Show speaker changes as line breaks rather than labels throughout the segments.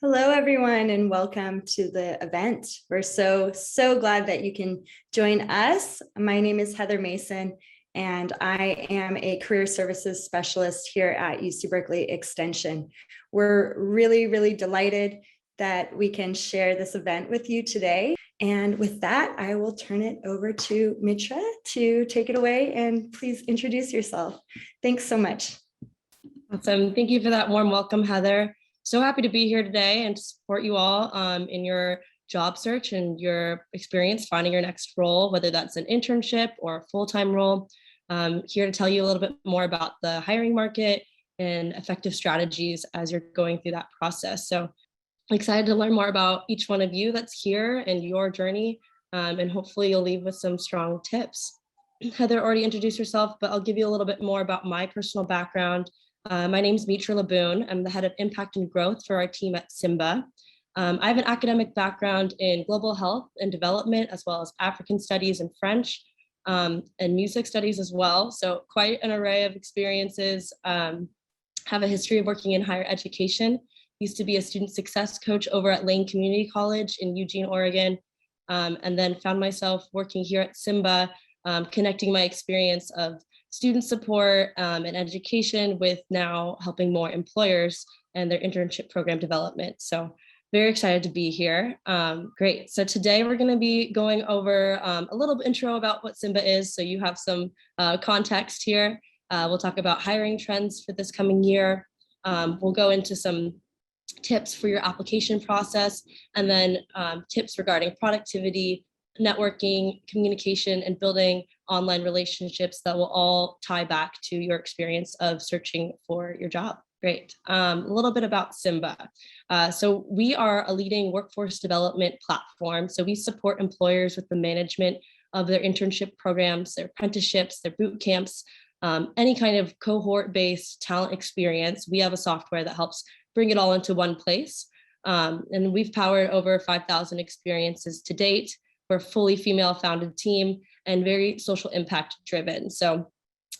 Hello, everyone, and welcome to the event. We're so glad that you can join us. My name is Heather Mason, and I am a career services specialist here at UC Berkeley Extension. We're really delighted that we can share this event with you today. And with that, I will turn it over to Mitra to take it away, and please introduce yourself. Thanks so much.
Awesome. Thank you for that warm welcome, Heather. So happy to be here today and to support you all in your job search and your experience finding your next role, whether that's an internship or a full-time role. Here to tell you a little bit more about the hiring market and effective strategies as you're going through that process. So I'm excited to learn more about each one of you that's here and your journey, and hopefully you'll leave with some strong tips. Heather already introduced herself, but I'll give you a little bit more about my personal background. My name is Mitra Laboon. I'm the head of impact and growth for our team at Symba. I have an academic background in global health and development, as well as African studies and French, and music studies as well. So quite an array of experiences. Have a history of working in higher education. Used to be a student success coach over at Lane Community College in Eugene, Oregon, and then found myself working here at Symba, connecting my experience of student support and education with now helping more employers and their internship program development. So very excited to be here. Great. So today we're going to be going over a little intro about what Symba is, so you have some context here. We'll talk about hiring trends for this coming year. We'll go into some tips for your application process, and then tips regarding productivity, networking, communication, and building online relationships that will all tie back to your experience of searching for your job. Great. A little bit about Symba. So we are a leading workforce development platform. So we support employers with the management of their internship programs, their apprenticeships, their boot camps, any kind of cohort-based talent experience. We have a software that helps bring it all into one place. And we've powered over 5,000 experiences to date. We're a fully female founded team and very social impact driven. So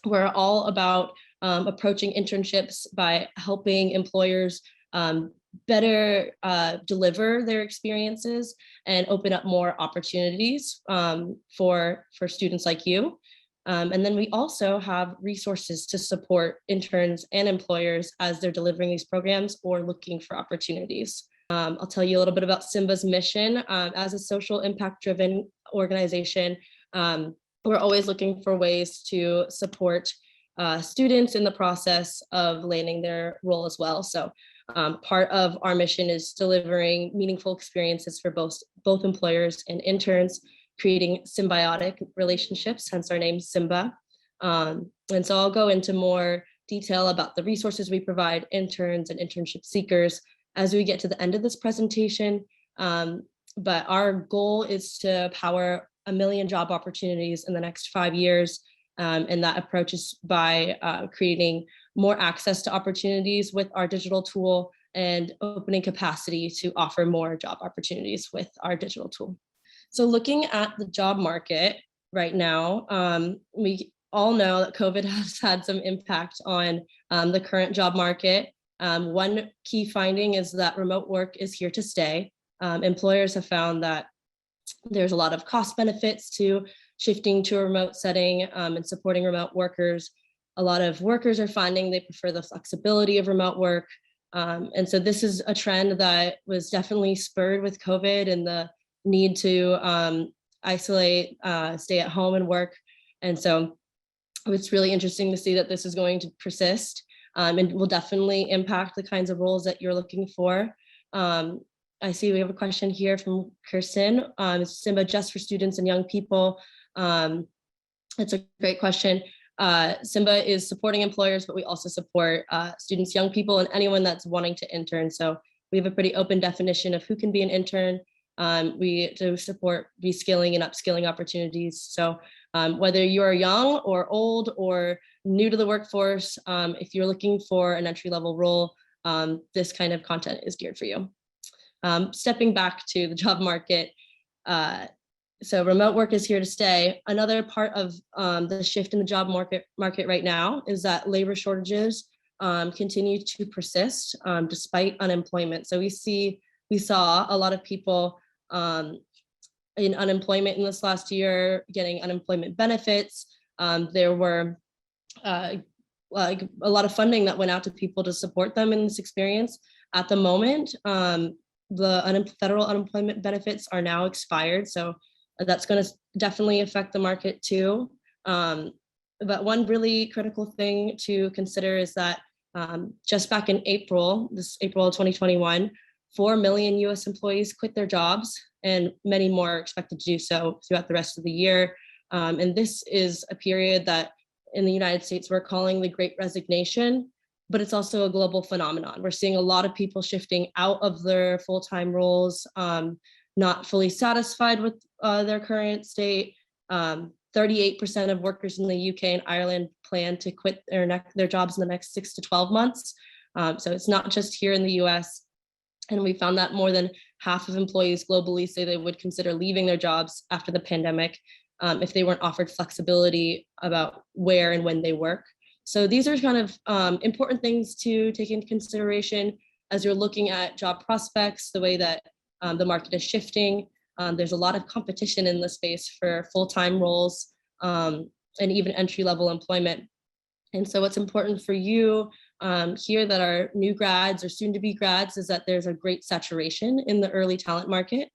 we're all about approaching internships by helping employers better deliver their experiences and open up more opportunities for students like you. And then we also have resources to support interns and employers as they're delivering these programs or looking for opportunities. I'll tell you a little bit about Symba's mission. As a social impact-driven organization, we're always looking for ways to support students in the process of landing their role as well. So part of our mission is delivering meaningful experiences for both employers and interns, creating symbiotic relationships, hence our name Symba. And so I'll go into more detail about the resources we provide interns and internship seekers as we get to the end of this presentation. But our goal is to power 1 million job opportunities in the next 5 years. And that approach is by creating more access to opportunities with our digital tool and opening capacity to offer more job opportunities with our digital tool. So looking at the job market right now, we all know that COVID has had some impact on the current job market. One key finding is that remote work is here to stay. Employers have found that there's a lot of cost benefits to shifting to a remote setting and supporting remote workers. A lot of workers are finding they prefer the flexibility of remote work. And so this is a trend that was definitely spurred with COVID and the need to isolate, stay at home and work. And so it's really interesting to see that this is going to persist and will definitely impact the kinds of roles that you're looking for. I see we have a question here from Kirsten. Is Symba just for students and young people? It's a great question. Symba is supporting employers, but we also support students, young people, and anyone that's wanting to intern. So we have a pretty open definition of who can be an intern. We do support reskilling and upskilling opportunities. So whether you're young or old or new to the workforce, if you're looking for an entry-level role, this kind of content is geared for you. Stepping back to the job market, so remote work is here to stay. Another part of the shift in the job market right now is that labor shortages continue to persist despite unemployment. So we saw a lot of people in unemployment in this last year getting unemployment benefits. There were like a lot of funding that went out to people to support them in this experience. At the moment, the federal unemployment benefits are now expired, so that's going to definitely affect the market too. But one really critical thing to consider is that just back in April of 2021, 4 million US employees quit their jobs, and many more are expected to do so throughout the rest of the year. And this is a period that in the United States we're calling the Great Resignation, but it's also a global phenomenon. We're seeing a lot of people shifting out of their full-time roles, not fully satisfied with their current state. 38% of workers in the UK and Ireland plan to quit their jobs in the next 6 to 12 months. So it's not just here in the US. And we found that more than half of employees globally say they would consider leaving their jobs after the pandemic if they weren't offered flexibility about where and when they work. So these are kind of important things to take into consideration as you're looking at job prospects, the way that the market is shifting. There's a lot of competition in the space for full-time roles and even entry-level employment. And so what's important for you here that are new grads or soon-to-be grads is that there's a great saturation in the early talent market.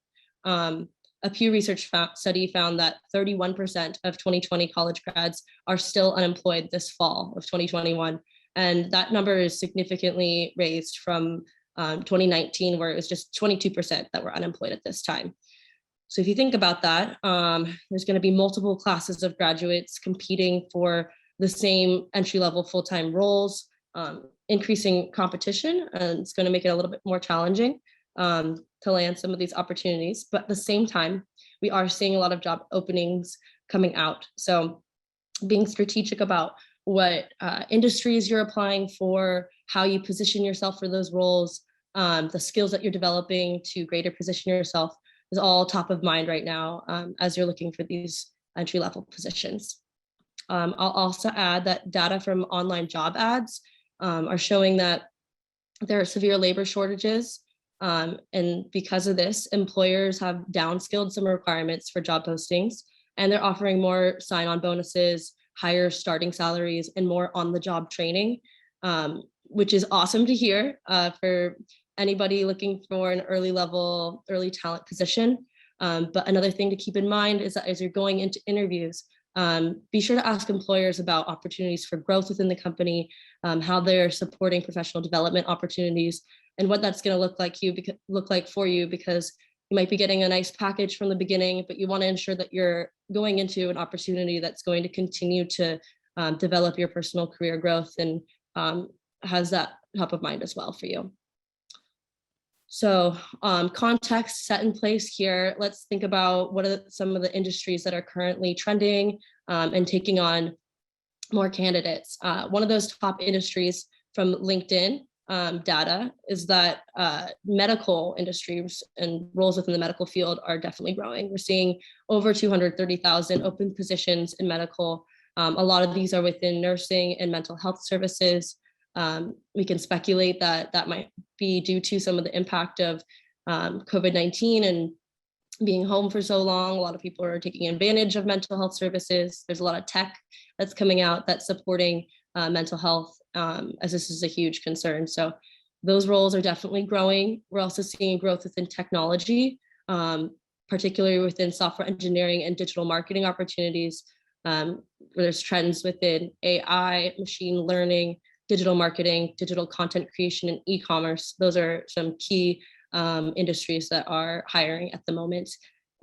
A Pew Research study found that 31% of 2020 college grads are still unemployed this fall of 2021. And that number is significantly raised from 2019, where it was just 22% that were unemployed at this time. So if you think about that, there's going to be multiple classes of graduates competing for the same entry-level full-time roles, increasing competition, and it's going to make it a little bit more challenging to land some of these opportunities. But at the same time, we are seeing a lot of job openings coming out. So being strategic about what industries you're applying for, how you position yourself for those roles, the skills that you're developing to greater position yourself is all top of mind right now as you're looking for these entry-level positions. I'll also add that data from online job ads are showing that there are severe labor shortages. And because of this, employers have downskilled some requirements for job postings, and they're offering more sign-on bonuses, higher starting salaries, and more on-the-job training, which is awesome to hear for anybody looking for an early talent position. But another thing to keep in mind is that as you're going into interviews, be sure to ask employers about opportunities for growth within the company, how they're supporting professional development opportunities, and what that's going to look like for you, because you might be getting a nice package from the beginning, but you want to ensure that you're going into an opportunity that's going to continue to develop your personal career growth and has that top of mind as well for you. So context set in place here, let's think about what are some of the industries that are currently trending and taking on more candidates. One of those top industries from LinkedIn data is that medical industries and roles within the medical field are definitely growing. We're seeing over 230,000 open positions in medical. A lot of these are within nursing and mental health services. We can speculate that that might be due to some of the impact of COVID-19 and being home for so long. A lot of people are taking advantage of mental health services. There's a lot of tech that's coming out that's supporting mental health, as this is a huge concern. So those roles are definitely growing. We're also seeing growth within technology, particularly within software engineering and digital marketing opportunities. There's trends within AI, machine learning, digital marketing, digital content creation, and e-commerce. Those are some key industries that are hiring at the moment.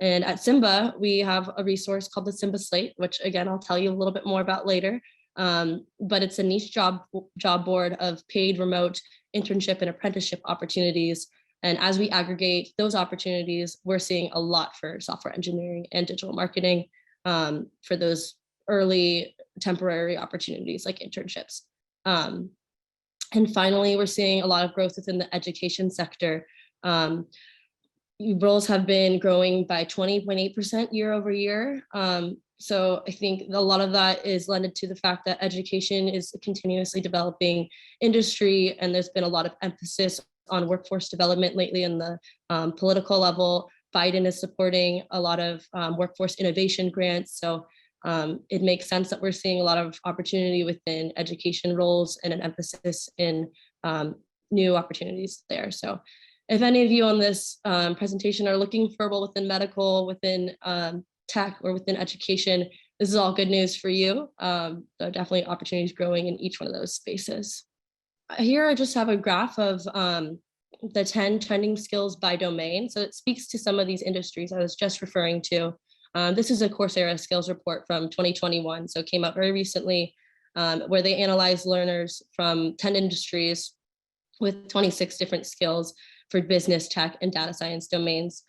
And at Symba, we have a resource called the Symba Slate, which again, I'll tell you a little bit more about later. But it's a niche job board of paid remote internship and apprenticeship opportunities. And as we aggregate those opportunities, we're seeing a lot for software engineering and digital marketing for those early temporary opportunities like internships. And finally, we're seeing a lot of growth within the education sector. roles have been growing by 20.8% year over year. So I think a lot of that is lended to the fact that education is a continuously developing industry, and there's been a lot of emphasis on workforce development lately in the political level. Biden is supporting a lot of workforce innovation grants. So it makes sense that we're seeing a lot of opportunity within education roles and an emphasis in new opportunities there. So if any of you on this presentation are looking for a role within medical, within tech, or within education, this is all good news for you. There are definitely opportunities growing in each one of those spaces. Here I just have a graph of the 10 trending skills by domain. So it speaks to some of these industries I was just referring to. This is a Coursera skills report from 2021. So it came out very recently, where they analyzed learners from 10 industries with 26 different skills for business, tech, and data science domains.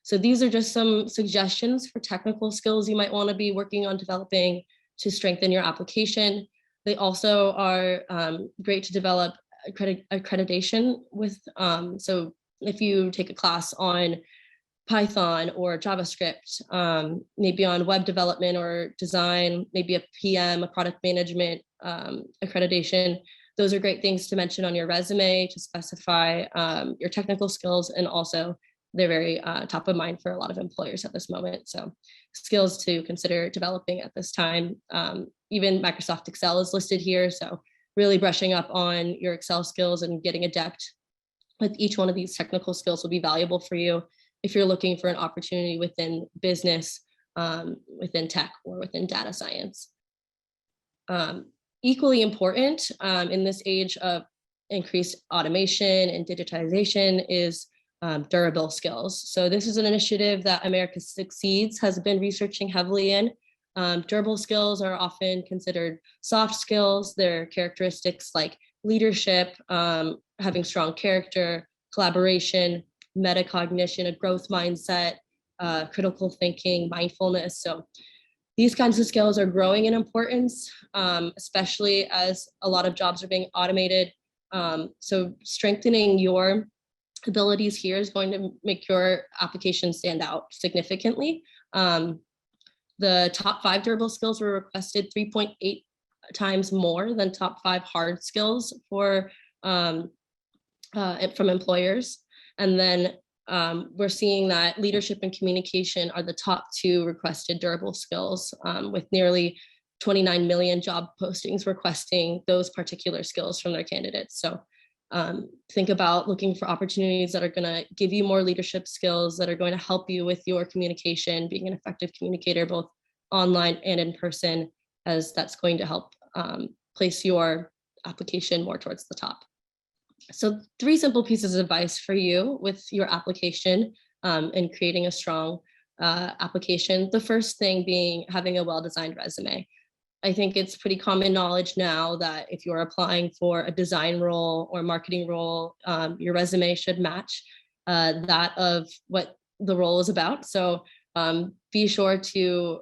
So these are just some suggestions for technical skills you might want to be working on developing to strengthen your application. They also are great to develop accreditation with. So if you take a class on Python or JavaScript, maybe on web development or design, maybe a PM, a product management accreditation, those are great things to mention on your resume to specify your technical skills, and also they're very top of mind for a lot of employers at this moment. So skills to consider developing at this time. Even Microsoft Excel is listed here. So really brushing up on your Excel skills and getting adept with each one of these technical skills will be valuable for you if you're looking for an opportunity within business, within tech, or within data science. Equally important in this age of increased automation and digitization is durable skills. So this is an initiative that America Succeeds has been researching heavily in. Durable skills are often considered soft skills. They're characteristics like leadership, having strong character, collaboration, metacognition, a growth mindset, critical thinking, mindfulness. So these kinds of skills are growing in importance, especially as a lot of jobs are being automated. So strengthening your abilities here is going to make your application stand out significantly. The top 5 durable skills were requested 3.8 times more than top 5 hard skills for from employers. And then we're seeing that leadership and communication are the top 2 requested durable skills, with nearly 29 million job postings requesting those particular skills from their candidates. So think about looking for opportunities that are going to give you more leadership skills, that are going to help you with your communication, being an effective communicator, both online and in person, as that's going to help place your application more towards the top. So 3 simple pieces of advice for you with your application and creating a strong application. The first thing being having a well-designed resume. I think it's pretty common knowledge now that if you're applying for a design role or marketing role, your resume should match that of what the role is about. So be sure to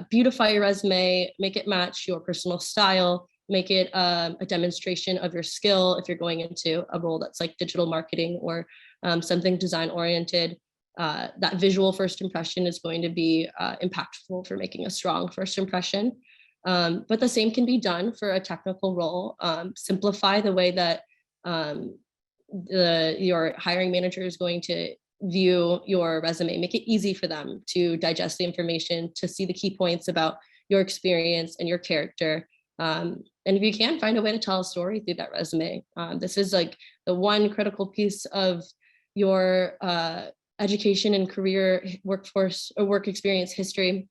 beautify your resume, make it match your personal style, make it a demonstration of your skill if you're going into a role that's like digital marketing or something design oriented. That visual first impression is going to be impactful for making a strong first impression. But the same can be done for a technical role. Simplify the way that your hiring manager is going to view your resume. Make it easy for them to digest the information, to see the key points about your experience and your character. And if you can, find a way to tell a story through that resume. This is like the one critical piece of your education and career workforce or work experience history.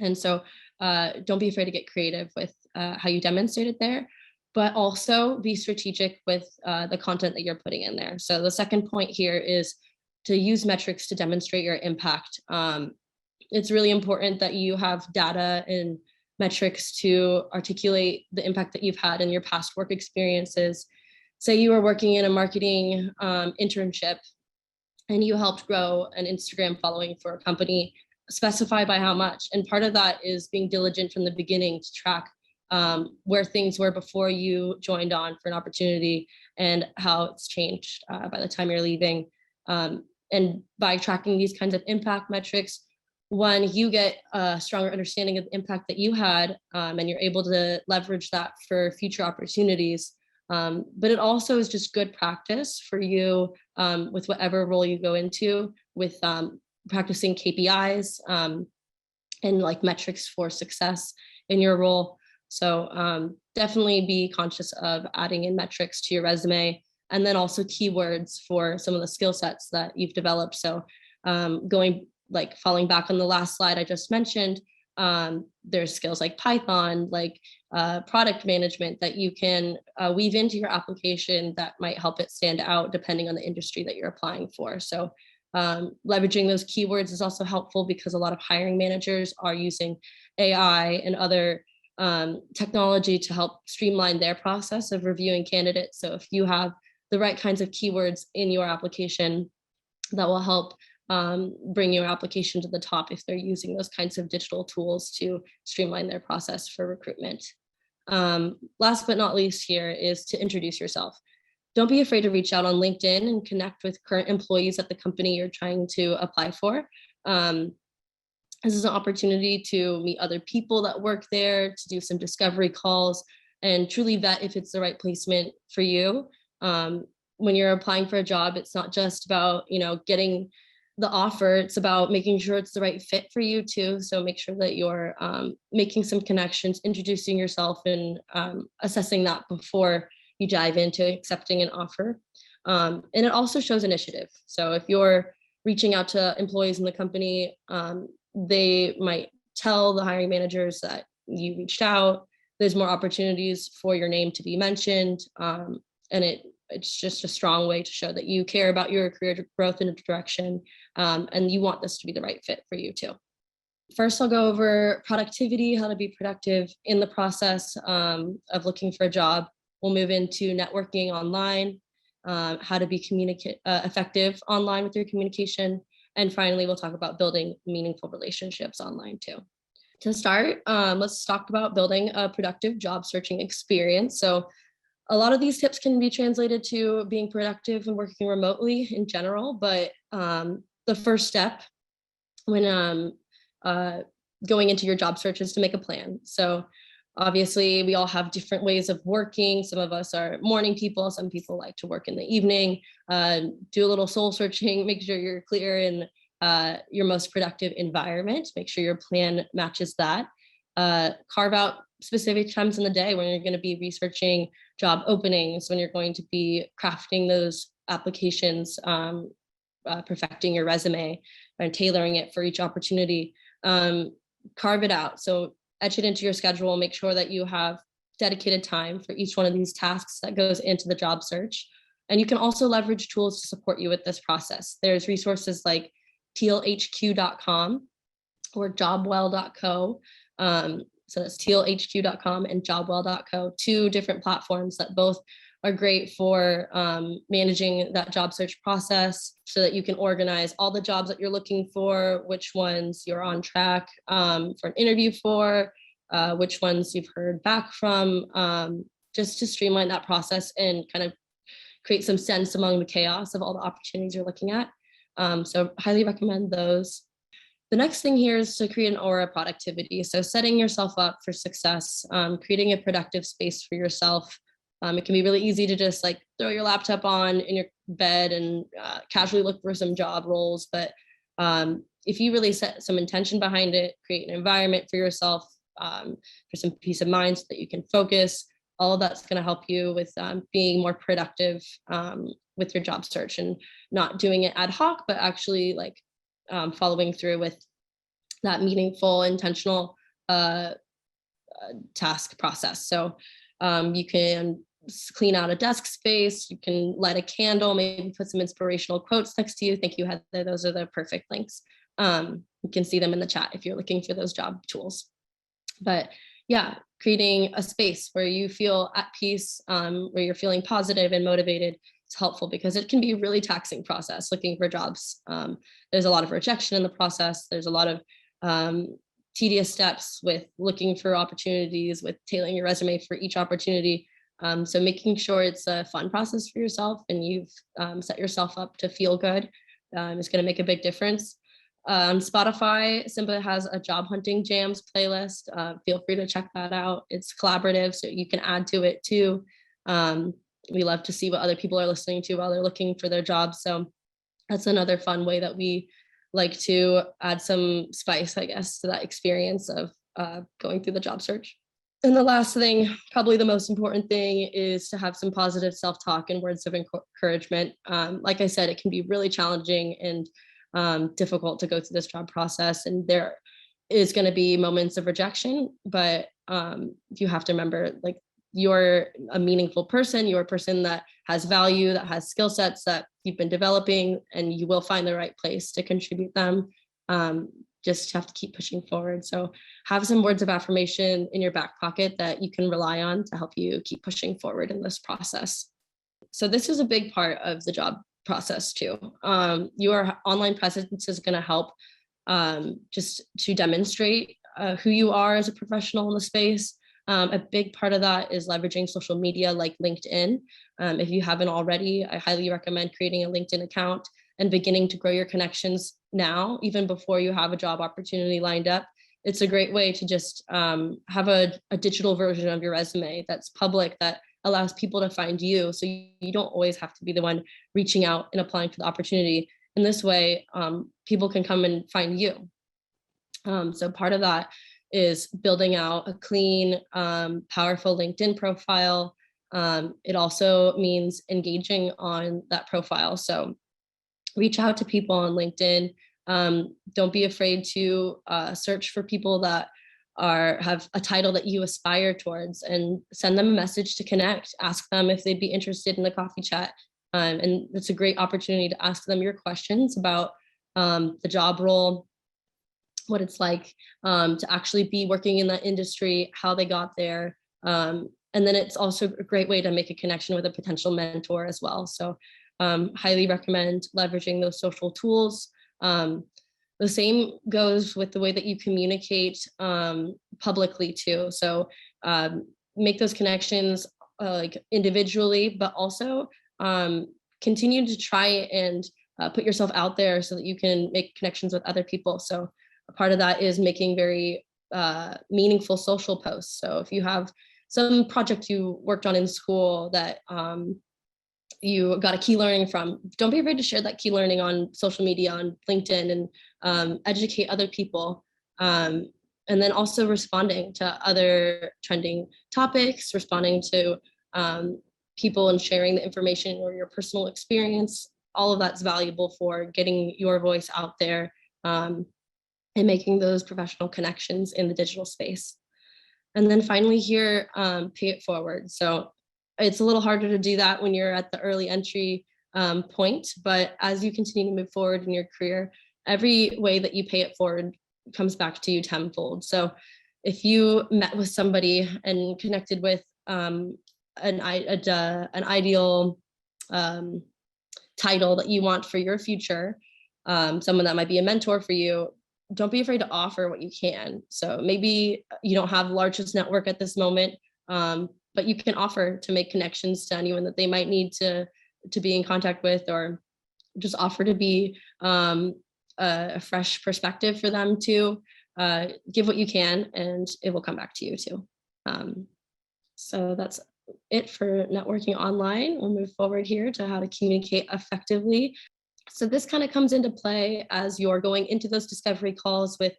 And so don't be afraid to get creative with how you demonstrate it there, but also be strategic with the content that you're putting in there. So the second point here is to use metrics to demonstrate your impact. It's really important that you have data and metrics to articulate the impact that you've had in your past work experiences. Say you were working in a marketing internship and you helped grow an Instagram following for a company. Specify by how much. And part of that is being diligent from the beginning to track where things were before you joined on for an opportunity and how it's changed by the time you're leaving. And by tracking these kinds of impact metrics, one, you get a stronger understanding of the impact that you had, and you're able to leverage that for future opportunities. But it also is just good practice for you with whatever role you go into, with practicing KPIs and like metrics for success in your role. So definitely be conscious of adding in metrics to your resume, and then also keywords for some of the skill sets that you've developed. So falling back on the last slide I just mentioned, there's skills like Python, like product management that you can weave into your application that might help it stand out depending on the industry that you're applying for. So leveraging those keywords is also helpful because a lot of hiring managers are using AI and other technology to help streamline their process of reviewing candidates. So if you have the right kinds of keywords in your application, that will help bring your application to the top if they're using those kinds of digital tools to streamline their process for recruitment. Last but not least here is to introduce yourself. Don't be afraid to reach out on LinkedIn and connect with current employees at the company you're trying to apply for. This is an opportunity to meet other people that work there, to do some discovery calls, and truly vet if it's the right placement for you. When you're applying for a job, it's not just about, getting the offer, it's about making sure it's the right fit for you too. So make sure that you're making some connections, introducing yourself, and assessing that before you dive into accepting an offer. And it also shows initiative. So if you're reaching out to employees in the company, they might tell the hiring managers that you reached out. There's more opportunities for your name to be mentioned. And it's just a strong way to show that you care about your career growth and direction, and you want this to be the right fit for you too. First, I'll go over productivity, how to be productive in the process of looking for a job. We'll move into networking online, how to be effective online with your communication. And finally, we'll talk about building meaningful relationships online too. To start, let's talk about building a productive job searching experience. So a lot of these tips can be translated to being productive and working remotely in general, but the first step when going into your job search is to make a plan. So obviously, we all have different ways of working. Some of us are morning people. Some people like to work in the evening. Do a little soul searching, make sure you're clear in your most productive environment. Make sure your plan matches that. Carve out specific times in the day when you're going to be researching job openings, when you're going to be crafting those applications, perfecting your resume and tailoring it for each opportunity. Carve it out. So etch it into your schedule, make sure that you have dedicated time for each one of these tasks that goes into the job search. And you can also leverage tools to support you with this process. There's resources like tealhq.com or jobwell.co. So that's tealhq.com and jobwell.co, two different platforms that both are great for managing that job search process so that you can organize all the jobs that you're looking for, which ones you're on track for an interview for, which ones you've heard back from, just to streamline that process and kind of create some sense among the chaos of all the opportunities you're looking at. So highly recommend those. The next thing here is to create an aura of productivity. So setting yourself up for success, creating a productive space for yourself. It can be really easy to just like throw your laptop on in your bed and casually look for some job roles. But if you really set some intention behind it, create an environment for yourself, for some peace of mind so that you can focus, all of that's going to help you with being more productive with your job search and not doing it ad hoc, but actually like following through with that meaningful, intentional task process. So you can clean out a desk space, you can light a candle, maybe put some inspirational quotes next to you. Thank you, Heather. Those are the perfect links. You can see them in the chat if you're looking for those job tools. But yeah, creating a space where you feel at peace, where you're feeling positive and motivated is helpful because it can be a really taxing process looking for jobs. There's a lot of rejection in the process. There's a lot of tedious steps with looking for opportunities, with tailoring your resume for each opportunity. So making sure it's a fun process for yourself and you've set yourself up to feel good is going to make a big difference. On Spotify, Symba has a job hunting jams playlist. Feel free to check that out. It's collaborative, so you can add to it too. We love to see what other people are listening to while they're looking for their jobs. So that's another fun way that we like to add some spice, I guess, to that experience of going through the job search. And the last thing, probably the most important thing, is to have some positive self-talk and words of encouragement. Like I said, it can be really challenging and difficult to go through this job process. And there is going to be moments of rejection, but you have to remember, like, you're a meaningful person. You're a person that has value, that has skill sets that you've been developing, and you will find the right place to contribute them. Just have to keep pushing forward. So have some words of affirmation in your back pocket that you can rely on to help you keep pushing forward in this process. So this is a big part of the job process too. Your online presence is going to help just to demonstrate who you are as a professional in the space. A big part of that is leveraging social media like LinkedIn. If you haven't already, I highly recommend creating a LinkedIn account and beginning to grow your connections now, even before you have a job opportunity lined up. It's a great way to just have a digital version of your resume that's public, that allows people to find you. So you don't always have to be the one reaching out and applying for the opportunity. In this way, people can come and find you. So part of that is building out a clean, powerful LinkedIn profile. It also means engaging on that profile. So reach out to people on LinkedIn. Don't be afraid to search for people that have a title that you aspire towards, and send them a message to connect. Ask them if they'd be interested in a coffee chat. And it's a great opportunity to ask them your questions about the job role, what it's like to actually be working in that industry, how they got there. And then it's also a great way to make a connection with a potential mentor as well. So highly recommend leveraging those social tools. The same goes with the way that you communicate publicly too. So make those connections like individually, but also continue to try and put yourself out there so that you can make connections with other people. So a part of that is making very meaningful social posts. So if you have some project you worked on in school that you got a key learning from, don't be afraid to share that key learning on social media, on LinkedIn, and educate other people. And then also responding to other trending topics, responding to people and sharing the information or your personal experience. All of that's valuable for getting your voice out there and making those professional connections in the digital space. And then finally here, pay it forward. So it's a little harder to do that when you're at the early entry point, but as you continue to move forward in your career, every way that you pay it forward comes back to you tenfold. So if you met with somebody and connected with an ideal title that you want for your future, someone that might be a mentor for you, don't be afraid to offer what you can. So maybe you don't have the largest network at this moment, but you can offer to make connections to anyone that they might need to be in contact with, or just offer to be a fresh perspective for them to give what you can, and it will come back to you too. So that's it for networking online. We'll move forward here to how to communicate effectively. So this kind of comes into play as you're going into those discovery calls with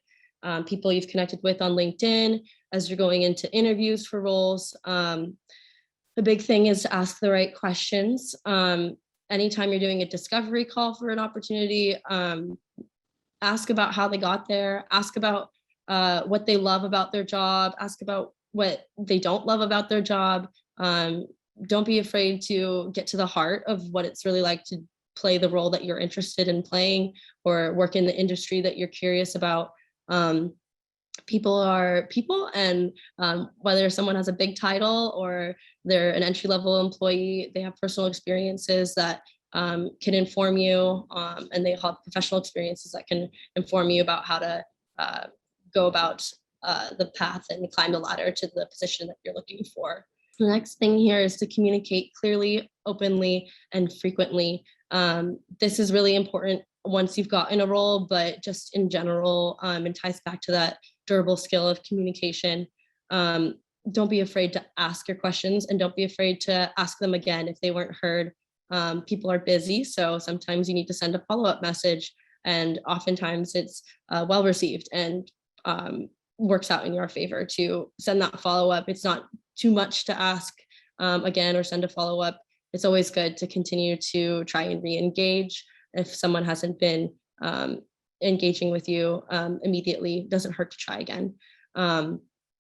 people you've connected with on LinkedIn, as you're going into interviews for roles. The big thing is to ask the right questions. Anytime you're doing a discovery call for an opportunity, ask about how they got there, ask about what they love about their job, ask about what they don't love about their job. Don't be afraid to get to the heart of what it's really like to play the role that you're interested in playing, or work in the industry that you're curious about. People are people, and whether someone has a big title or they're an entry-level employee, they have personal experiences that can inform you, and they have professional experiences that can inform you about how to go about the path and climb the ladder to the position that you're looking for. The next thing here is to communicate clearly, openly, and frequently. This is really important once you've gotten a role, but just in general, and ties back to that durable skill of communication. Don't be afraid to ask your questions, and don't be afraid to ask them again if they weren't heard. People are busy, so sometimes you need to send a follow-up message, and oftentimes it's well received and works out in your favor to send that follow-up. It's not too much to ask again or send a follow-up. It's always good to continue to try and re-engage if someone hasn't been engaging with you immediately. It doesn't hurt to try again.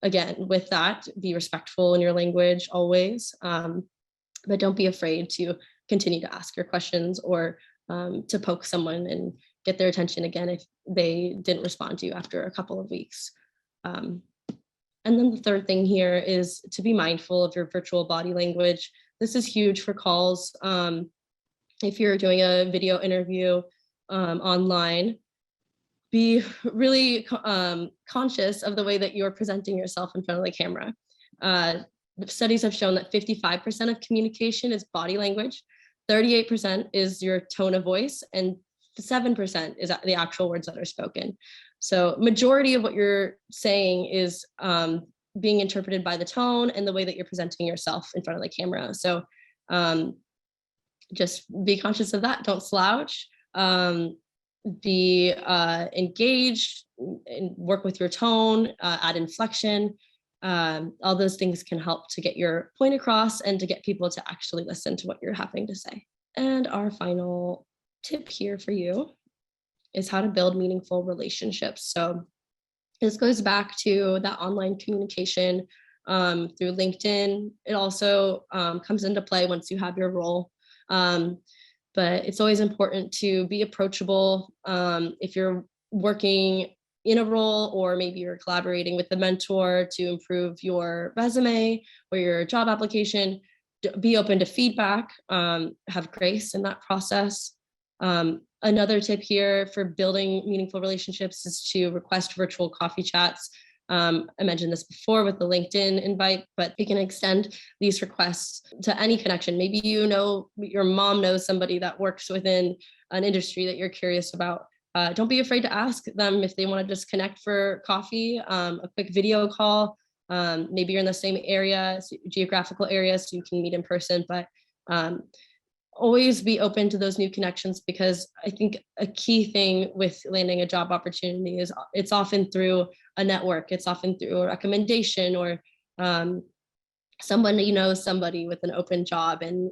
Again, with that, be respectful in your language always, but don't be afraid to continue to ask your questions or to poke someone and get their attention again if they didn't respond to you after a couple of weeks. And then the third thing here is to be mindful of your virtual body language. This is huge for calls. If you're doing a video interview online, be really conscious of the way that you're presenting yourself in front of the camera. Studies have shown that 55% of communication is body language, 38% is your tone of voice, and 7% is the actual words that are spoken. So majority of what you're saying is being interpreted by the tone and the way that you're presenting yourself in front of the camera. So just be conscious of that. Don't slouch. Be engaged and work with your tone, add inflection. All those things can help to get your point across and to get people to actually listen to what you're having to say. And our final tip here for you is how to build meaningful relationships. So this goes back to that online communication through LinkedIn. It also comes into play once you have your role. But it's always important to be approachable. If you're working in a role, or maybe you're collaborating with a mentor to improve your resume or your job application, be open to feedback, have grace in that process. Another tip here for building meaningful relationships is to request virtual coffee chats. I mentioned this before with the LinkedIn invite, but you can extend these requests to any connection. Maybe you know your mom knows somebody that works within an industry that you're curious about. Don't be afraid to ask them if they want to just connect for coffee, a quick video call. Maybe you're in the same area, geographical area, so you can meet in person, but always be open to those new connections, because I think a key thing with landing a job opportunity is it's often through a network, it's often through a recommendation, or someone that you know somebody with an open job, and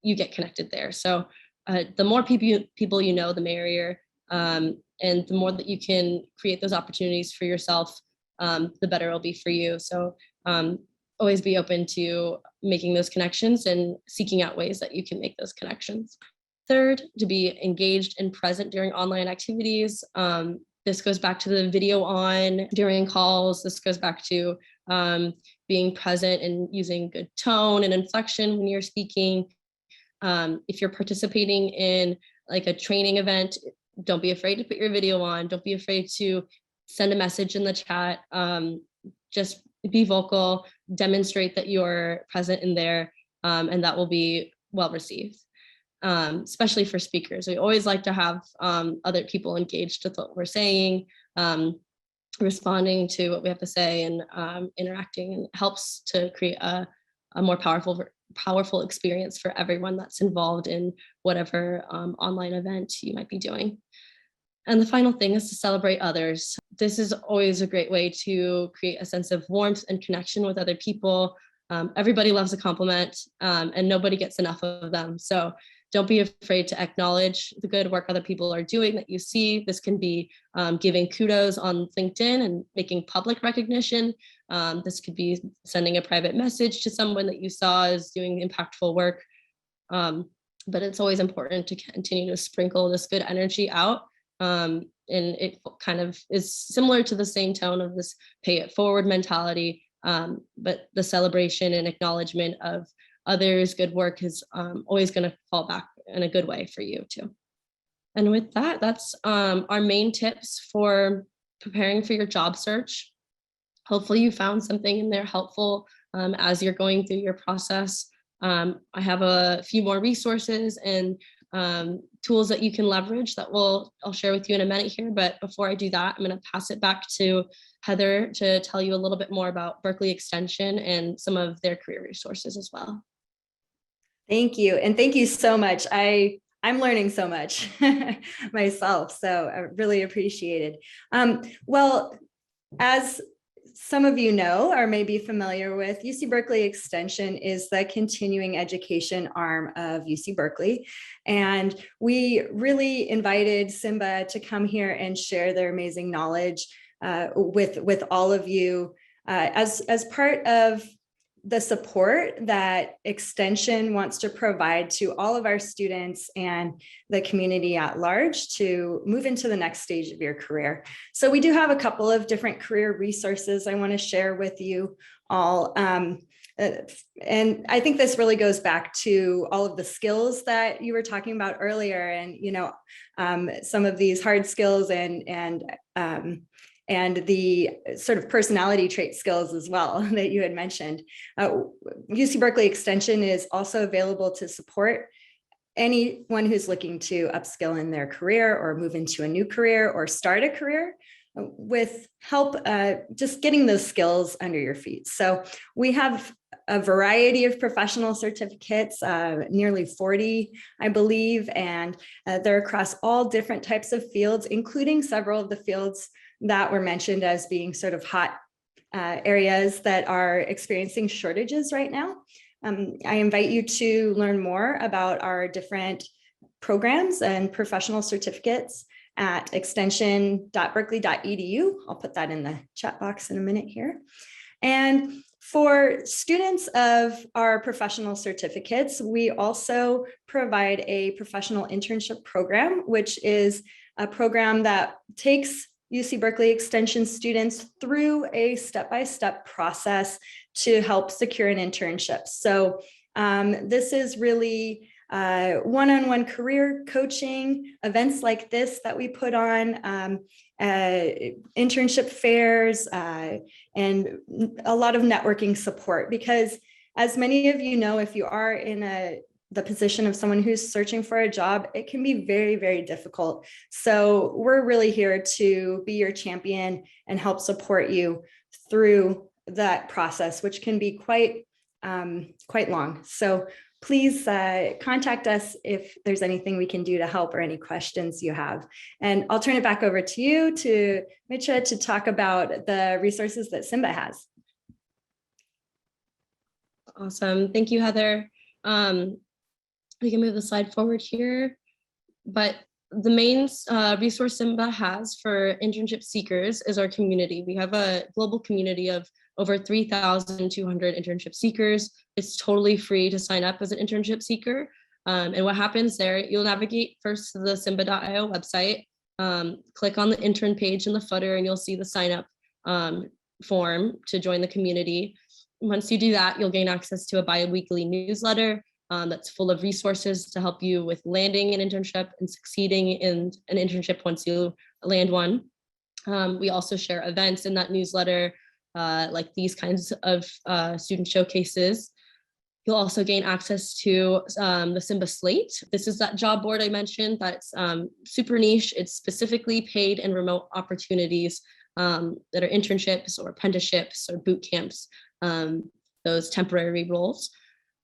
you get connected there. So the more people you know, the merrier, and the more that you can create those opportunities for yourself, the better it'll be for you. So always be open to making those connections and seeking out ways that you can make those connections. Third, to be engaged and present during online activities. This goes back to the video on during calls. This goes back to being present and using good tone and inflection when you're speaking. If you're participating in like a training event, don't be afraid to put your video on. Don't be afraid to send a message in the chat. Just be vocal, demonstrate that you're present in there, and that will be well received. Especially for speakers, we always like to have other people engaged with what we're saying, responding to what we have to say, and interacting, and helps to create a more powerful experience for everyone that's involved in whatever online event you might be doing. And the final thing is to celebrate others. This is always a great way to create a sense of warmth and connection with other people. Everybody loves a compliment, and nobody gets enough of them. So don't be afraid to acknowledge the good work other people are doing that you see. This can be giving kudos on LinkedIn and making public recognition. This could be sending a private message to someone that you saw is doing impactful work. But it's always important to continue to sprinkle this good energy out. And it kind of is similar to the same tone of this pay it forward mentality, but the celebration and acknowledgement of others' good work is always going to fall back in a good way for you too. And with that, that's our main tips for preparing for your job search. Hopefully you found something in there helpful as you're going through your process. I have a few more resources and tools that you can leverage that I'll share with you in a minute here. But before I do that, I'm going to pass it back to Heather to tell you a little bit more about Berkeley Extension and some of their career resources as well.
Thank you. And thank you so much. I'm learning so much myself, so I really appreciate it. Well, as some of you know or may be familiar with, UC Berkeley Extension is the continuing education arm of UC Berkeley. And we really invited Symba to come here and share their amazing knowledge with all of you as part of the support that Extension wants to provide to all of our students and the community at large to move into the next stage of your career. So we do have a couple of different career resources I want to share with you all. And I think this really goes back to all of the skills that you were talking about earlier, and some of these hard skills and the sort of personality trait skills as well that you had mentioned. UC Berkeley Extension is also available to support anyone who's looking to upskill in their career or move into a new career or start a career with help just getting those skills under your feet. So we have a variety of professional certificates, nearly 40, I believe, and they're across all different types of fields, including several of the fields that were mentioned as being sort of hot areas that are experiencing shortages right now. I invite you to learn more about our different programs and professional certificates at extension.berkeley.edu. I'll put that in the chat box in a minute here. And for students of our professional certificates, we also provide a professional internship program, which is a program that takes UC Berkeley Extension students through a step-by-step process to help secure an internship. So this is really one-on-one career coaching, events like this that we put on, internship fairs, and a lot of networking support, because as many of you know, if you are in the position of someone who's searching for a job, it can be very, very difficult. So we're really here to be your champion and help support you through that process, which can be quite long. So please contact us if there's anything we can do to help or any questions you have. And I'll turn it back over to you, to Mitcha, to talk about the resources that Symba has.
Awesome. Thank you, Heather. We can move the slide forward here, but the main resource Symba has for internship seekers is our community. We have a global community of over 3,200 internship seekers. It's totally free to sign up as an internship seeker. And what happens there, you'll navigate first to the Symba.io website, click on the intern page in the footer, and you'll see the sign up form to join the community. Once you do that, you'll gain access to a bi-weekly newsletter that's full of resources to help you with landing an internship and succeeding in an internship once you land one. We also share events in that newsletter, like these kinds of student showcases. You'll also gain access to the Symba Slate. This is that job board I mentioned that's super niche. It's specifically paid and remote opportunities that are internships or apprenticeships or boot camps, those temporary roles.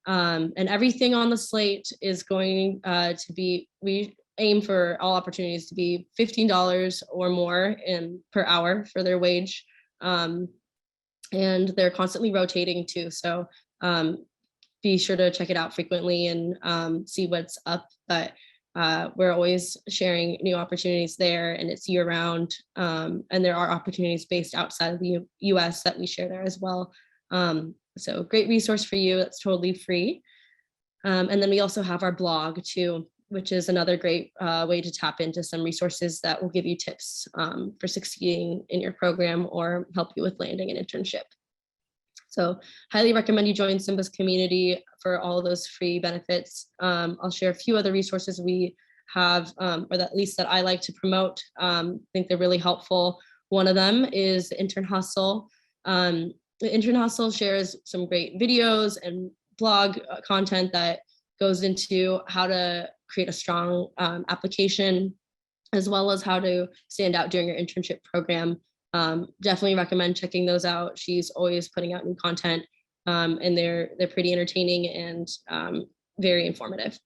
And everything on the slate is going to be, we aim for all opportunities to be $15 or more per hour for their wage. And they're constantly rotating too. So be sure to check it out frequently and see what's up. But we're always sharing new opportunities there, and it's year round. And there are opportunities based outside of the US that we share there as well. So great resource for you. That's totally free. And then we also have our blog too, which is another great way to tap into some resources that will give you tips for succeeding in your program or help you with landing an internship. So highly recommend you join Symba's community for all those free benefits. I'll share a few other resources we have, or at least that I like to promote. I think they're really helpful. One of them is the Intern Hustle. The Intern Hustle shares some great videos and blog content that goes into how to create a strong application, as well as how to stand out during your internship program. Definitely recommend checking those out. She's always putting out new content, and they're pretty entertaining and very informative.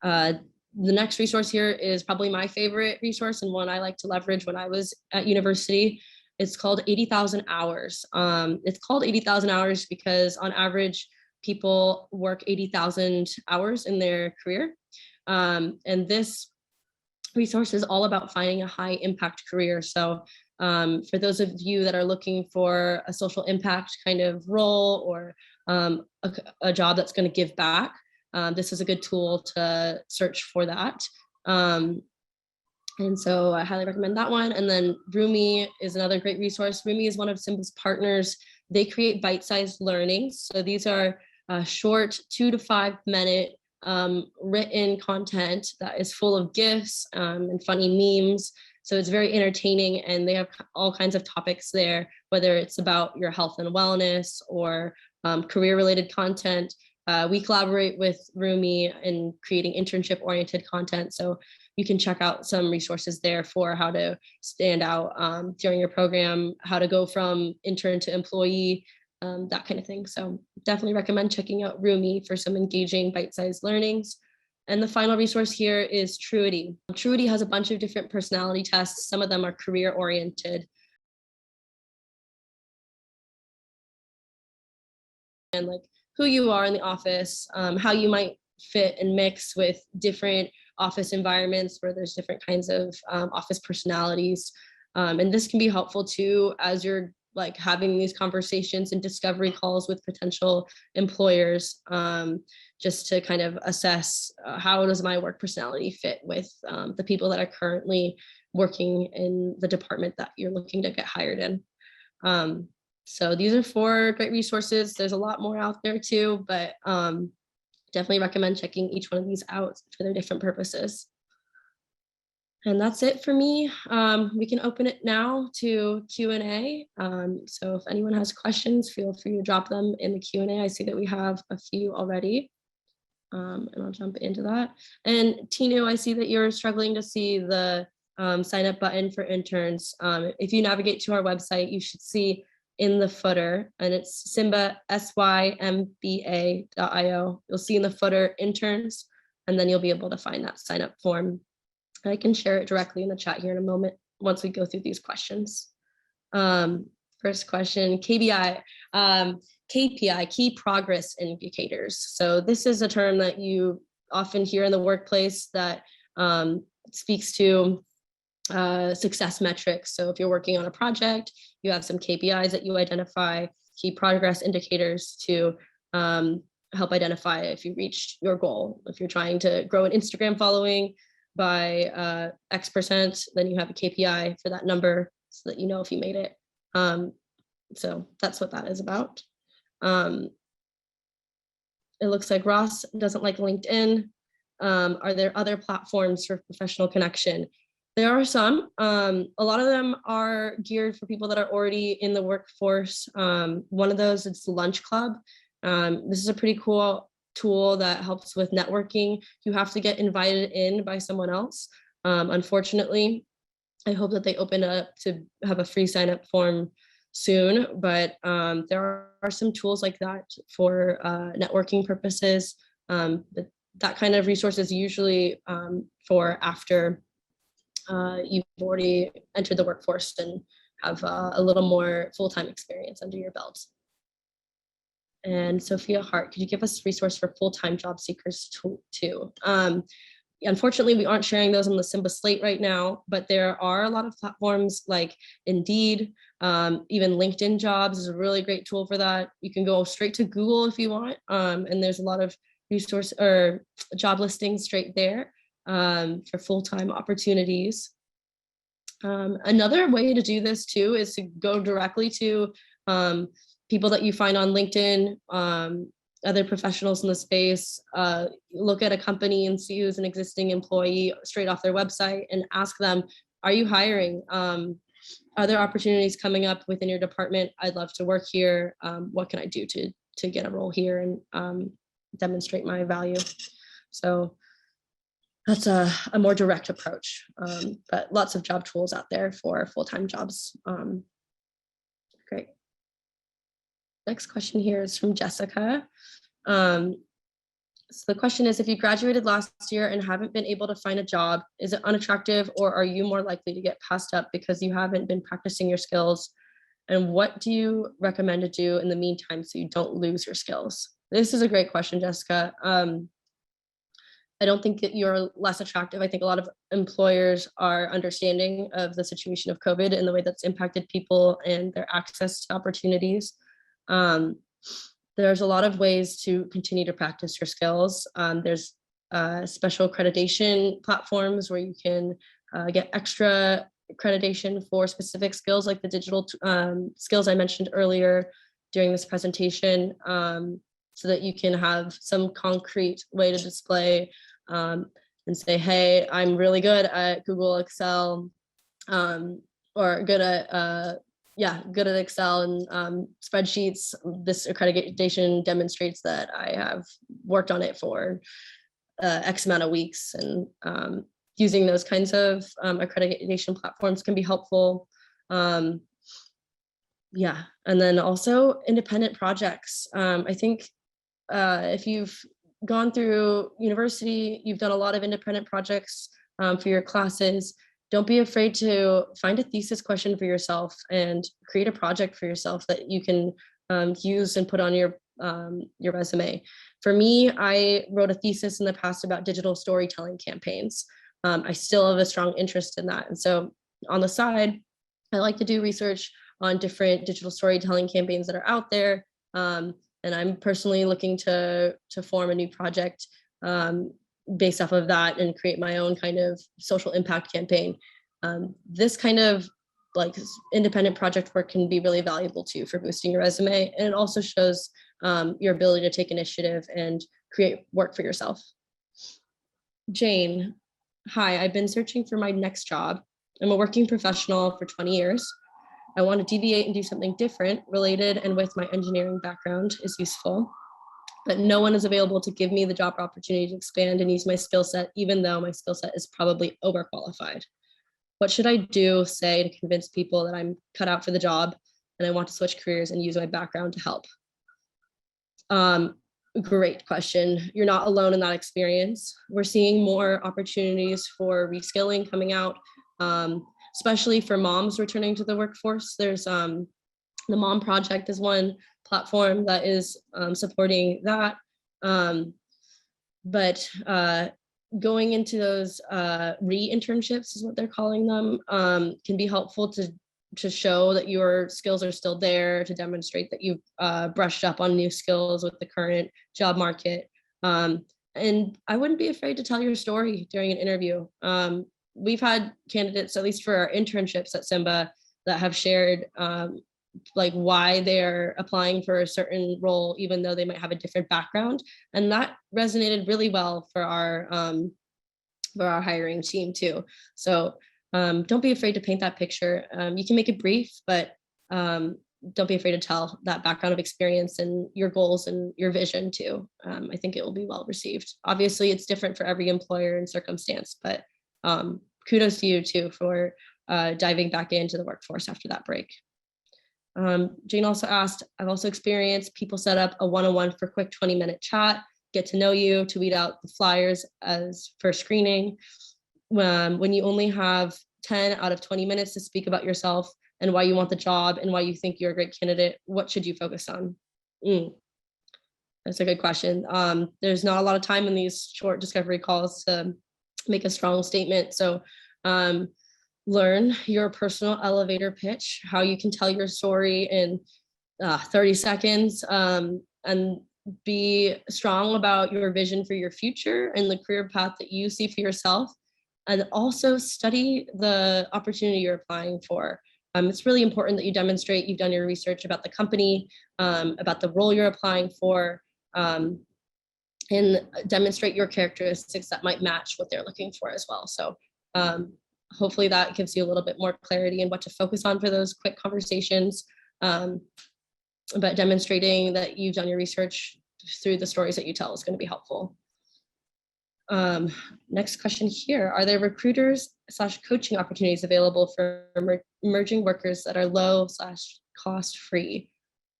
The next resource here is probably my favorite resource and one I like to leverage when I was at university. It's called 80,000 hours. It's called 80,000 hours because on average, people work 80,000 hours in their career. And this resource is all about finding a high impact career. So for those of you that are looking for a social impact kind of role or a job that's going to give back, this is a good tool to search for that. And so I highly recommend that one. And then Roomie is another great resource. Roomie is one of Symba's partners. They create bite-sized learnings. So these are short 2 to 5 minute written content that is full of GIFs and funny memes. So it's very entertaining, and they have all kinds of topics there, whether it's about your health and wellness or career-related content. We collaborate with Roomie in creating internship-oriented content. So you can check out some resources there for how to stand out during your program, how to go from intern to employee, that kind of thing. So definitely recommend checking out Roomie for some engaging bite-sized learnings. And the final resource here is Truity. Truity has a bunch of different personality tests. Some of them are career-oriented. And like who you are in the office, how you might fit and mix with different office environments where there's different kinds of office personalities. And this can be helpful too as you're like having these conversations and discovery calls with potential employers, just to kind of assess how does my work personality fit with the people that are currently working in the department that you're looking to get hired in. So these are 4 great resources. There's a lot more out there too, but definitely recommend checking each one of these out for their different purposes. And that's it for me. We can open it now to Q&A. So if anyone has questions, feel free to drop them in the Q&A. I see that we have a few already. And I'll jump into that. And Tinu, I see that you're struggling to see the sign up button for interns. If you navigate to our website, you should see in the footer, and it's Symba, SYMBA.io. You'll see in the footer interns, and then you'll be able to find that sign up form. I can share it directly in the chat here in a moment once we go through these questions. First question, KPI, key progress indicators. So this is a term that you often hear in the workplace that speaks to success metrics. So if you're working on a project, you have some KPIs that you identify, key progress indicators to help identify if you reached your goal. If you're trying to grow an Instagram following by X%, then you have a KPI for that number so that you know if you made it. So that's what that is about. It looks like Ross doesn't like LinkedIn. Are there other platforms for professional connection? There are some. A lot of them are geared for people that are already in the workforce. One of those is Lunch Club. This is a pretty cool tool that helps with networking. You have to get invited in by someone else. Unfortunately, I hope that they open up to have a free sign up form soon, but there are some tools like that for networking purposes. But that kind of resource is usually for after you've already entered the workforce and have a little more full-time experience under your belt. And Sophia Hart, could you give us a resource for full-time job seekers too? Unfortunately, we aren't sharing those on the Symba Slate right now, but there are a lot of platforms like Indeed, even LinkedIn Jobs is a really great tool for that. You can go straight to Google if you want, and there's a lot of resource or job listings straight there for full-time opportunities. Another way to do this too is to go directly to people that you find on LinkedIn, other professionals in the space, look at a company and see who's an existing employee straight off their website and ask them, are you hiring? Are there opportunities coming up within your department? I'd love to work here. What can I do to get a role here and demonstrate my value? So that's a more direct approach, but lots of job tools out there for full-time jobs. Great. Next question here is from Jessica. So the question is, if you graduated last year and haven't been able to find a job, is it unattractive, or are you more likely to get passed up because you haven't been practicing your skills? And what do you recommend to do in the meantime so you don't lose your skills? This is a great question, Jessica. I don't think that you're less attractive. I think a lot of employers are understanding of the situation of COVID and the way that's impacted people and their access to opportunities. There's a lot of ways to continue to practice your skills. There's special accreditation platforms where you can get extra accreditation for specific skills, like the digital skills I mentioned earlier during this presentation, so that you can have some concrete way to display and say, hey, I'm really good at Google Excel, or good at Excel and spreadsheets. This accreditation demonstrates that I have worked on it for X amount of weeks, and using those kinds of accreditation platforms can be helpful. And then also independent projects. I think if you've gone through university, you've done a lot of independent projects for your classes. Don't be afraid to find a thesis question for yourself and create a project for yourself that you can use and put on your resume. For me, I wrote a thesis in the past about digital storytelling campaigns. I still have a strong interest in that. And so on the side, I like to do research on different digital storytelling campaigns that are out there. And I'm personally looking to form a new project based off of that and create my own kind of social impact campaign. This kind of like independent project work can be really valuable too for boosting your resume. And it also shows your ability to take initiative and create work for yourself. Jane, hi, I've been searching for my next job. I'm a working professional for 20 years. I want to deviate and do something different, related and with my engineering background is useful, but no one is available to give me the job opportunity to expand and use my skill set, even though my skill set is probably overqualified. What should I do, say, to convince people that I'm cut out for the job and I want to switch careers and use my background to help? Great question. You're not alone in that experience. We're seeing more opportunities for reskilling coming out, especially for moms returning to the workforce. There's the Mom Project is one platform that is supporting that. But going into those re-internships is what they're calling them, can be helpful to show that your skills are still there, to demonstrate that you've brushed up on new skills with the current job market. And I wouldn't be afraid to tell your story during an interview. We've had candidates, at least for our internships at Symba, that have shared like why they're applying for a certain role, even though they might have a different background. And that resonated really well for our hiring team too. So don't be afraid to paint that picture. You can make it brief, but don't be afraid to tell that background of experience and your goals and your vision too. I think it will be well received. Obviously, it's different for every employer and circumstance, but kudos to you too for diving back into the workforce after that break. Jane also asked, I've also experienced people set up a one-on-one for quick 20-minute chat, get to know you, to weed out the flyers as for screening. When you only have 10 out of 20 minutes to speak about yourself and why you want the job and why you think you're a great candidate, what should you focus on? That's a good question. There's not a lot of time in these short discovery calls to make a strong statement. So learn your personal elevator pitch, how you can tell your story in 30 seconds, and be strong about your vision for your future and the career path that you see for yourself. And also study the opportunity you're applying for. It's really important that you demonstrate you've done your research about the company, about the role you're applying for, and demonstrate your characteristics that might match what they're looking for as well. So hopefully that gives you a little bit more clarity in what to focus on for those quick conversations. But demonstrating that you've done your research through the stories that you tell is going to be helpful. Next question here. Are there recruiters / coaching opportunities available for emerging workers that are low / cost free?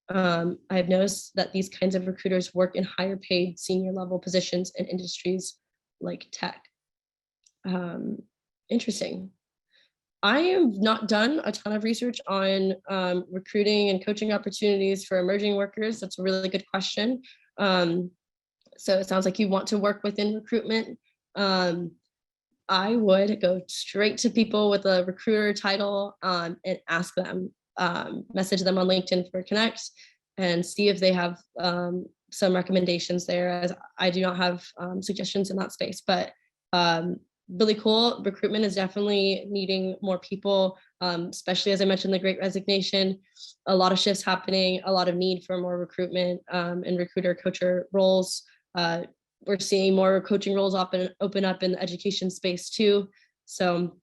I've noticed that these kinds of recruiters work in higher paid senior level positions in industries like tech. Interesting. I have not done a ton of research on recruiting and coaching opportunities for emerging workers. That's a really good question. So it sounds like you want to work within recruitment. I would go straight to people with a recruiter title and ask them, message them on LinkedIn for Connect and see if they have some recommendations there, as I do not have suggestions in that space. But really cool. Recruitment is definitely needing more people, especially as I mentioned, the Great Resignation, a lot of shifts happening, a lot of need for more recruitment and recruiter coacher roles. We're seeing more coaching roles open up in the education space too. So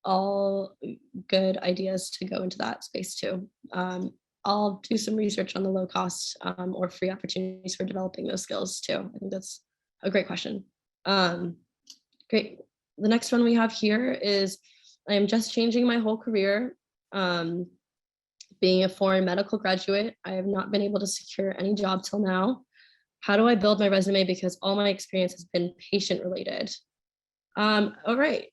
all good ideas to go into that space too. I'll do some research on the low cost or free opportunities for developing those skills too. I think that's a great question. Great. The next one we have here is, I am just changing my whole career. Being a foreign medical graduate, I have not been able to secure any job till now. How do I build my resume? Because all my experience has been patient related. All right.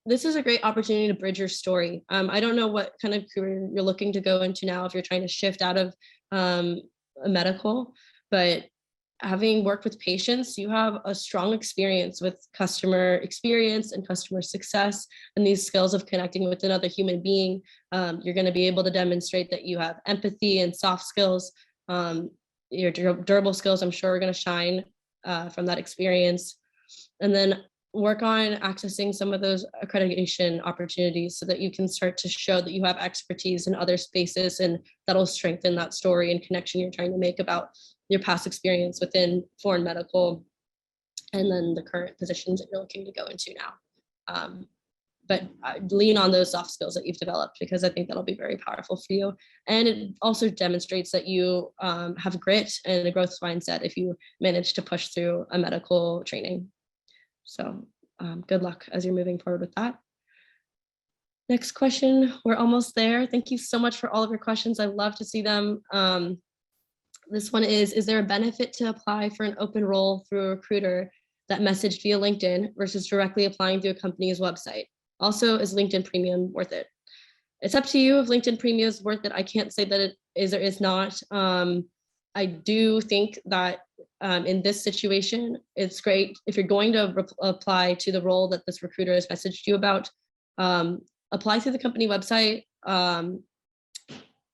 This is a great opportunity to bridge your story. I don't know what kind of career you're looking to go into now, if you're trying to shift out of a medical, but having worked with patients, you have a strong experience with customer experience and customer success, and these skills of connecting with another human being. You're going to be able to demonstrate that you have empathy and soft skills. Your durable skills, I'm sure, are going to shine from that experience. And then work on accessing some of those accreditation opportunities so that you can start to show that you have expertise in other spaces, and that'll strengthen that story and connection you're trying to make about your past experience within foreign medical and then the current positions that you're looking to go into now. But lean on those soft skills that you've developed, because I think that'll be very powerful for you. And it also demonstrates that you have grit and a growth mindset if you manage to push through a medical training. So good luck as you're moving forward with that. Next question, we're almost there. Thank you so much for all of your questions. I love to see them. This one is there a benefit to apply for an open role through a recruiter that messaged via LinkedIn versus directly applying through a company's website? Also, is LinkedIn Premium worth it? It's up to you if LinkedIn Premium is worth it. I can't say that it is or is not. I do think that in this situation, it's great if you're going to apply to the role that this recruiter has messaged you about, apply through the company website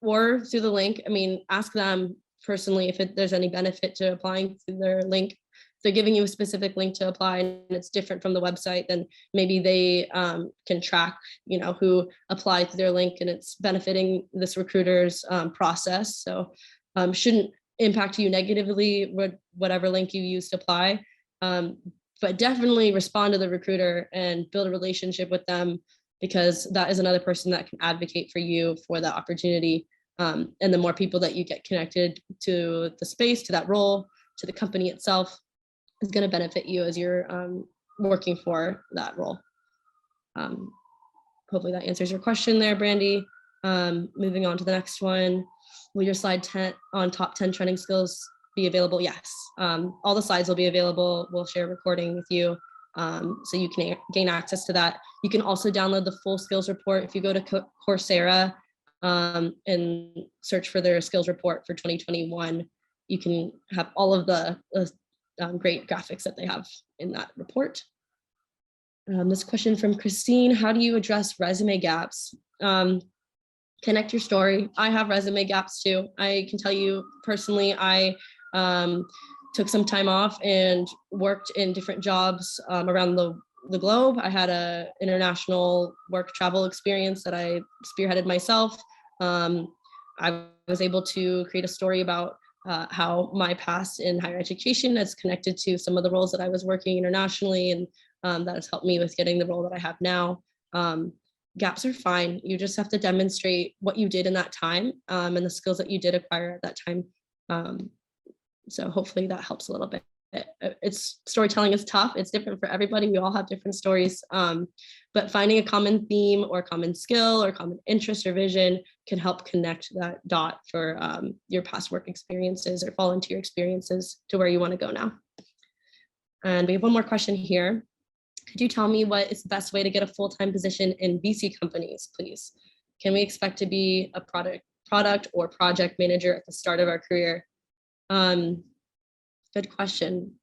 or through the link. I mean, ask them personally if there's any benefit to applying through their link. If they're giving you a specific link to apply and it's different from the website, then maybe they can track, who applied through their link, and it's benefiting this recruiter's process. So shouldn't impact you negatively with whatever link you use to apply. But definitely respond to the recruiter and build a relationship with them, because that is another person that can advocate for you for that opportunity. And the more people that you get connected to the space, to that role, to the company itself, is going to benefit you as you're working for that role. Hopefully that answers your question there, Brandy. Moving on to the next one. Will your slide 10 on top 10 trending skills be available? Yes. All the slides will be available. We'll share a recording with you so you can gain access to that. You can also download the full skills report if you go to Coursera and search for their skills report for 2021. You can have all of the great graphics that they have in that report. This question from Christine: how do you address resume gaps? Connect your story. I have resume gaps too. I can tell you personally, I took some time off and worked in different jobs around the globe. I had a international work travel experience that I spearheaded myself. I was able to create a story about how my past in higher education is connected to some of the roles that I was working internationally, and that has helped me with getting the role that I have now. Gaps are fine. You just have to demonstrate what you did in that time and the skills that you did acquire at that time. So hopefully that helps a little bit. it's storytelling is tough. It's different for everybody. We all have different stories. But finding a common theme or common skill or common interest or vision can help connect that dot for your past work experiences or volunteer experiences to where you want to go now. And we have one more question here. Could you tell me what is the best way to get a full-time position in VC companies, please? Can we expect to be a product or project manager at the start of our career? Good question.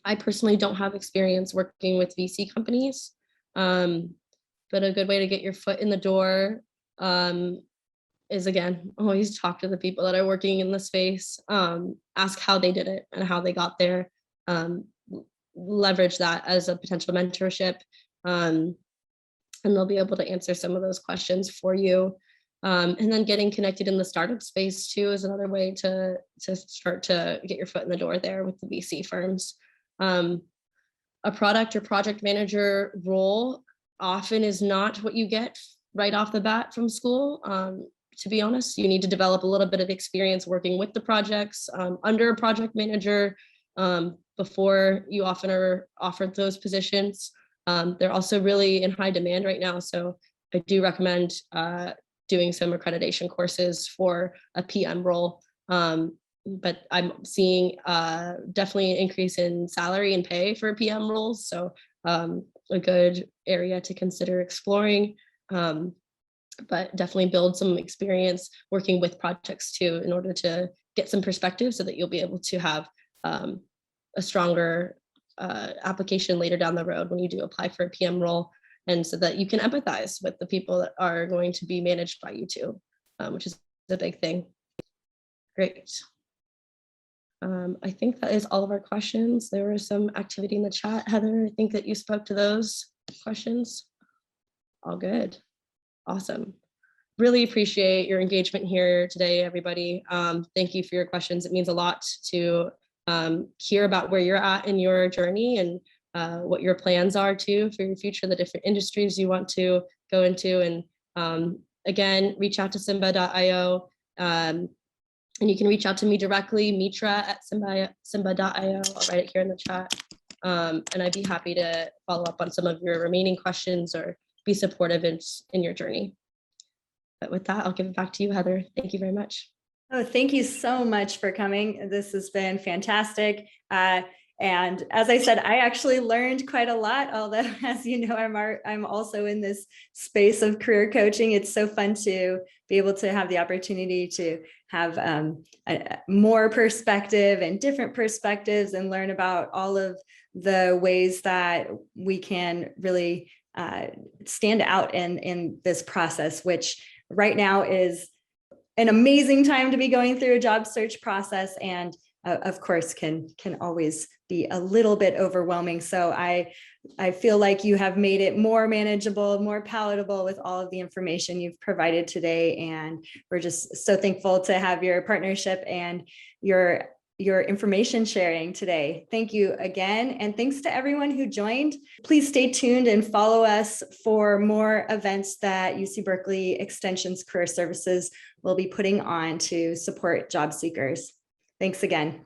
I personally don't have experience working with VC companies, but a good way to get your foot in the door is, again, always talk to the people that are working in the space, ask how they did it and how they got there, leverage that as a potential mentorship, and they'll be able to answer some of those questions for you. And then getting connected in the startup space too is another way to start to get your foot in the door there with the VC firms. A product or project manager role often is not what you get right off the bat from school. To be honest, you need to develop a little bit of experience working with the projects under a project manager before you often are offered those positions. They're also really in high demand right now. So I do recommend doing some accreditation courses for a PM role. But I'm seeing definitely an increase in salary and pay for PM roles. So a good area to consider exploring, but definitely build some experience working with projects too, in order to get some perspective so that you'll be able to have a stronger application later down the road when you do apply for a PM role, and so that you can empathize with the people that are going to be managed by you too, which is a big thing. Great. I think that is all of our questions. There was some activity in the chat. Heather, I think that you spoke to those questions. All good. Awesome. Really appreciate your engagement here today, everybody. Thank you for your questions. It means a lot to hear about where you're at in your journey and what your plans are too for your future, the different industries you want to go into. And again, reach out to Symba.io. And you can reach out to me directly, mitra@symba.io. I'll write it here in the chat. And I'd be happy to follow up on some of your remaining questions or be supportive in your journey. But with that, I'll give it back to you, Heather. Thank you very much.
Oh, thank you so much for coming. This has been fantastic. And as I said, I actually learned quite a lot, although, as you know, I'm also in this space of career coaching. It's so fun to be able to have the opportunity to have more perspective and different perspectives and learn about all of the ways that we can really stand out in this process, which right now is an amazing time to be going through a job search process, and of course can always be a little bit overwhelming. So I feel like you have made it more manageable, more palatable with all of the information you've provided today, and we're just so thankful to have your partnership and your information sharing today. Thank you again, and thanks to everyone who joined. Please stay tuned and follow us for more events that UC Berkeley Extension's Career Services will be putting on to support job seekers. Thanks again.